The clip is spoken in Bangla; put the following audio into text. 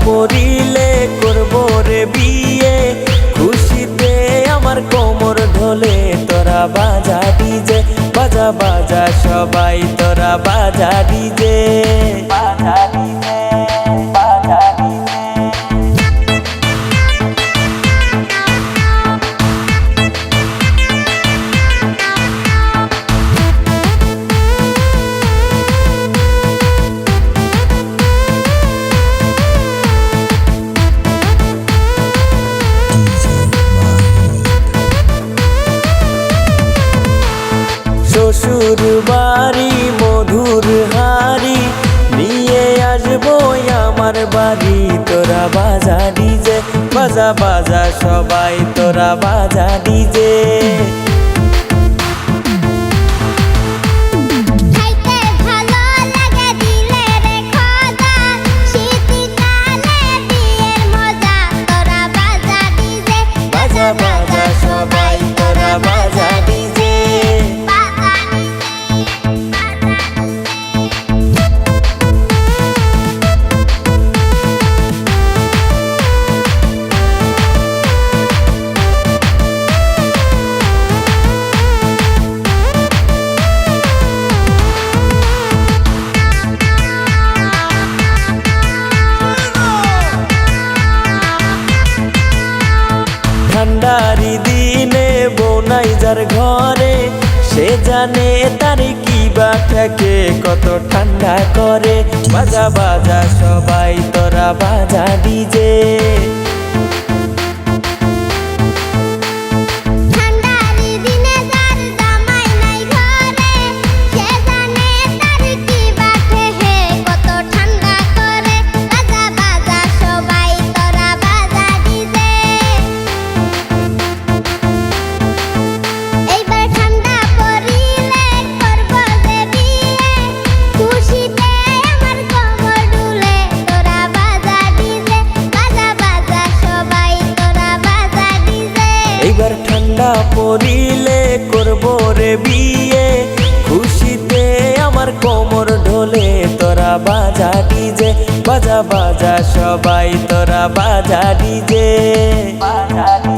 পড়িলে করব রে বিয়ে, খুশিতে আমার কোমর ঢোলে তোরা বাজা ডিজে, বাজা বাজা সবাই তোরা বাজা ডিজে, বাজা ডিজে, বাজা ডিজে। শ্বশুর বাড়ি মধুর হাড়ি নিয়ে আসবো আমার বাড়ি, তোরা বাজা ডিজে, বাজা বাজা সবাই তোরা বাজা ডিজে। বাজা সবাই তোরা বাজা ডিজে। ঠান্ডারি দিনে বোনাই যার ঘরে, সে জানে তার কি বা থাকে কত ঠান্ডা করে, বাজা বাজা সবাই তোরা বাজা ডিজে। এইবার ঠান্ডা পড়িলে করব রে বিয়ে, খুশিতে আমার কোমর ঢোলে তোরা বাজা ডিজে, বাজা বাজা সবাই তোরা বাজা ডিজে, বাজা।